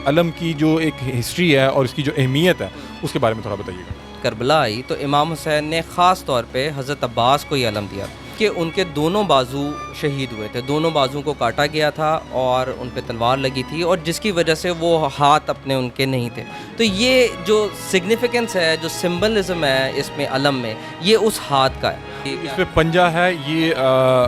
علم کی جو ایک ہسٹری ہے اور اس کی جو اہمیت ہے اس کے بارے میں تھوڑا بتائیے گا۔ کربلا آئی تو امام حسین نے خاص طور پہ حضرت عباس کو یہ علم دیا کہ ان کے دونوں بازو شہید ہوئے تھے، دونوں بازو کو کاٹا گیا تھا اور ان پہ تلوار لگی تھی، اور جس کی وجہ سے وہ ہاتھ اپنے ان کے نہیں تھے۔ تو یہ جو سگنیفیکنس ہے، جو سمبلزم ہے اس میں علم میں، یہ اس ہاتھ کا ہے۔ اس پہ پنجہ ہے، یہ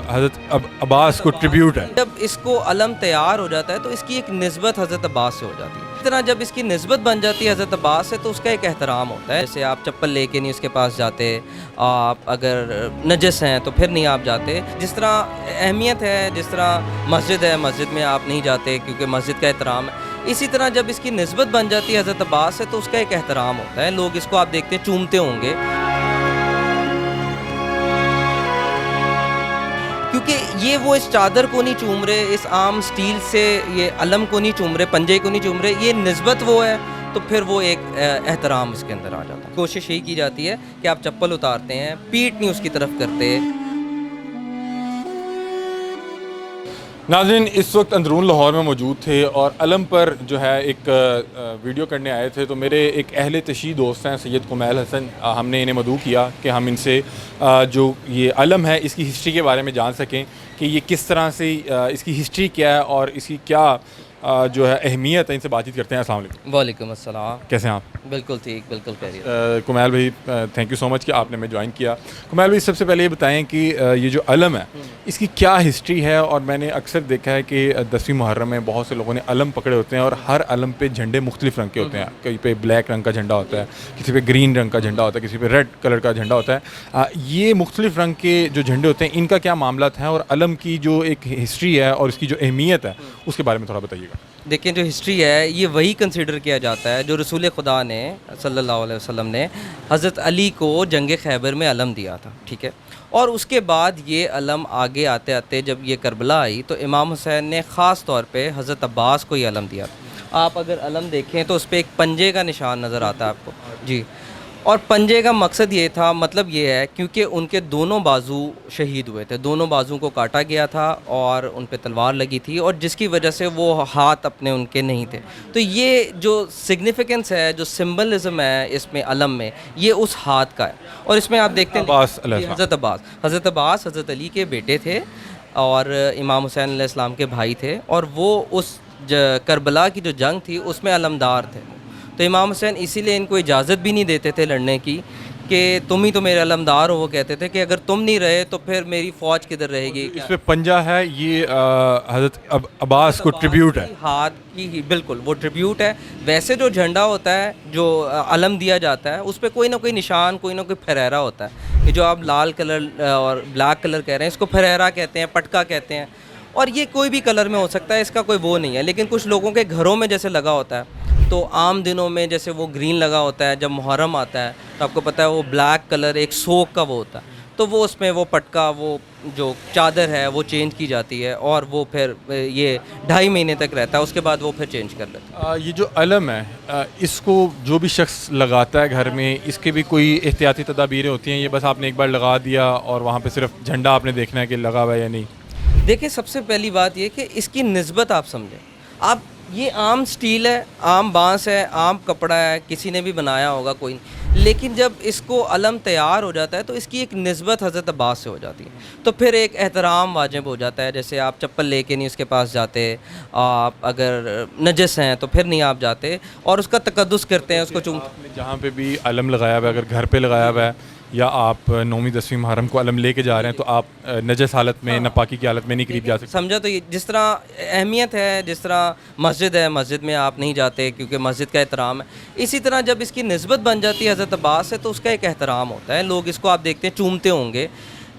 حضرت عباس کو ٹریبیوٹ ہے۔ جب اس کو علم تیار ہو جاتا ہے تو اس کی ایک نسبت حضرت عباس سے ہو جاتی ہے۔ اس طرح جب اس کی نسبت بن جاتی ہے حضرت عباس سے تو اس کا ایک احترام ہوتا ہے۔ جیسے آپ چپل لے کے نہیں اس کے پاس جاتے، آپ اگر نجس ہیں تو پھر نہیں آپ جاتے۔ جس طرح اہمیت ہے، جس طرح مسجد ہے، مسجد میں آپ نہیں جاتے کیونکہ مسجد کا احترام ہے، اسی طرح جب اس کی نسبت بن جاتی ہے حضرت عباس سے تو اس کا ایک احترام ہوتا ہے۔ لوگ اس کو آپ دیکھتے ہیں چومتے ہوں گے، کیونکہ یہ وہ اس چادر کو نہیں چوم رہے، اس عام سٹیل سے یہ علم کو نہیں چوم رہے، پنجے کو نہیں چوم رہے، یہ نسبت وہ ہے، تو پھر وہ ایک احترام اس کے اندر آ جاتا ہے۔ کوشش یہی کی جاتی ہے کہ آپ چپل اتارتے ہیں، پیٹ نہیں اس کی طرف کرتے۔ ناظرین، اس وقت اندرون لاہور میں موجود تھے اور علم پر جو ہے ایک ویڈیو کرنے آئے تھے، تو میرے ایک اہل تشیع دوست ہیں سید کمیل حسن، ہم نے انہیں مدعو کیا کہ ہم ان سے جو یہ علم ہے اس کی ہسٹری کے بارے میں جان سکیں کہ یہ کس طرح سے اس کی ہسٹری کیا ہے اور اس کی کیا جو ہے اہمیت ہے۔ ان سے بات چیت کرتے ہیں۔ السلام علیکم۔ وعلیکم السلام۔ کیسے ہیں آپ؟ بالکل ٹھیک، بالکل خیریت۔ کمیل بھائی، تھینک یو سو مچ کہ آپ نے ہمیں جوائن کیا۔ کمیل بھائی، سب سے پہلے یہ بتائیں کہ یہ جو علم ہے اس کی کیا ہسٹری ہے؟ اور میں نے اکثر دیکھا ہے کہ 10ویں محرم میں بہت سے لوگوں نے علم پکڑے ہوتے ہیں اور ہر علم پہ جھنڈے مختلف رنگ کے ہوتے ہیں۔ کہیں پہ بلیک رنگ کا جھنڈا ہوتا ہے، کسی پہ گرین رنگ کا جھنڈا ہوتا ہے، کسی پہ ریڈ کلر کا جھنڈا ہوتا ہے۔ یہ مختلف رنگ کے جو جھنڈے ہوتے ہیں ان کا کیا معاملات ہیں، اور علم کی جو ایک ہسٹری ہے اور اس کی جو اہمیت ہے اس کے بارے میں تھوڑا بتائیے گا۔ دیکھیں، جو ہسٹری ہے یہ وہی کنسیڈر کیا جاتا ہے جو رسول خدا نے صلی اللہ علیہ وسلم نے حضرت علی کو جنگ خیبر میں علم دیا تھا، ٹھیک ہے؟ اور اس کے بعد یہ علم آگے آتے آتے جب یہ کربلا آئی تو امام حسین نے خاص طور پہ حضرت عباس کو یہ علم دیا تھا۔ آپ اگر علم دیکھیں تو اس پہ ایک پنجے کا نشان نظر آتا ہے آپ کو، جی۔ اور پنجے کا مقصد یہ تھا، مطلب یہ ہے کیونکہ ان کے دونوں بازو شہید ہوئے تھے، دونوں بازو کو کاٹا گیا تھا اور ان پہ تلوار لگی تھی، اور جس کی وجہ سے وہ ہاتھ اپنے ان کے نہیں تھے۔ تو یہ جو سگنیفیکنس ہے، جو سمبلزم ہے اس میں علم میں، یہ اس ہاتھ کا ہے۔ اور اس میں آپ دیکھتے ہیں حضرت عباس حضرت علی کے بیٹے تھے اور امام حسین علیہ السلام کے بھائی تھے، اور وہ اس کربلا کی جو جنگ تھی اس میں علمدار تھے۔ تو امام حسین اسی لیے ان کو اجازت بھی نہیں دیتے تھے لڑنے کی کہ تم ہی تو میرے علمدار ہو۔ وہ کہتے تھے کہ اگر تم نہیں رہے تو پھر میری فوج کدھر رہے گی۔ اس پہ پنجہ ہے، یہ حضرت عباس کو ٹریبیوٹ ہے، ہاتھ کی، بالکل وہ ٹریبیوٹ ہے۔ ویسے جو جھنڈا ہوتا ہے، جو علم دیا جاتا ہے، اس پہ کوئی نہ کوئی نشان، کوئی نہ کوئی پھریرا ہوتا ہے۔ یہ جو آپ لال کلر اور بلیک کلر کہہ رہے ہیں، اس کو پھریرا کہتے ہیں، پٹکا کہتے ہیں، اور یہ کوئی بھی کلر میں ہو سکتا ہے، اس کا کوئی وہ نہیں ہے۔ لیکن کچھ لوگوں کے گھروں میں جیسے لگا ہوتا ہے، تو عام دنوں میں جیسے وہ گرین لگا ہوتا ہے، جب محرم آتا ہے تو آپ کو پتہ ہے وہ بلیک کلر ایک سوک کا وہ ہوتا ہے، تو وہ اس میں وہ پٹکا، وہ جو چادر ہے وہ چینج کی جاتی ہے، اور وہ پھر یہ 2.5 مہینے تک رہتا ہے، اس کے بعد وہ پھر چینج کر لیتا ہے۔ یہ جو علم ہے اس کو جو بھی شخص لگاتا ہے گھر میں، اس کے بھی کوئی احتیاطی تدابیریں ہوتی ہیں؟ یہ بس آپ نے ایک بار لگا دیا اور وہاں پہ صرف جھنڈا آپ نے دیکھنا ہے کہ لگا ہوا ہے یا نہیں؟ دیکھیں، سب سے پہلی بات یہ کہ اس کی نسبت آپ سمجھیں۔ آپ یہ عام سٹیل ہے، عام بانس ہے، عام کپڑا ہے، کسی نے بھی بنایا ہوگا کوئی، لیکن جب اس کو علم تیار ہو جاتا ہے تو اس کی ایک نسبت حضرت عباس سے ہو جاتی ہے، تو پھر ایک احترام واجب ہو جاتا ہے۔ جیسے آپ چپل لے کے نہیں اس کے پاس جاتے، آپ اگر نجس ہیں تو پھر نہیں آپ جاتے اور اس کا تقدس کرتے ہیں، اس کو چومتے ہیں۔ جہاں پہ بھی علم لگایا ہوا ہے، اگر گھر پہ لگایا ہوا ہے یا آپ 9ویں 10ویں محرم کو علم لے کے جا رہے ہیں، تو آپ نجس حالت میں، ناپاکی کی حالت میں نہیں قریب جا سکتے۔ سمجھا؟ تو یہ جس طرح اہمیت ہے، جس طرح مسجد ہے، مسجد میں آپ نہیں جاتے کیونکہ مسجد کا احترام ہے، اسی طرح جب اس کی نسبت بن جاتی ہے حضرت عباس سے تو اس کا ایک احترام ہوتا ہے۔ لوگ اس کو آپ دیکھتے ہیں چومتے ہوں گے،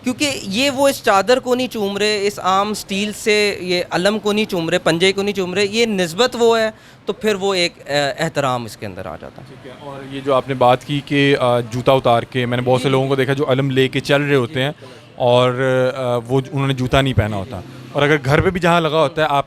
کیونکہ یہ وہ اس چادر کو نہیں چوم رہے، اس عام سٹیل سے یہ علم کو نہیں چوم رہے، پنجے کو نہیں چوم رہے، یہ نسبت وہ ہے، تو پھر وہ ایک احترام اس کے اندر آ جاتا ہے۔ اور یہ جو آپ نے بات کی کہ جوتا اتار کے، میں نے بہت سے لوگوں کو دیکھا جو علم لے کے چل رہے ہوتے ہیں اور وہ انہوں نے جوتا نہیں پہنا ہوتا، اور اگر گھر پہ بھی جہاں لگا ہوتا ہے آپ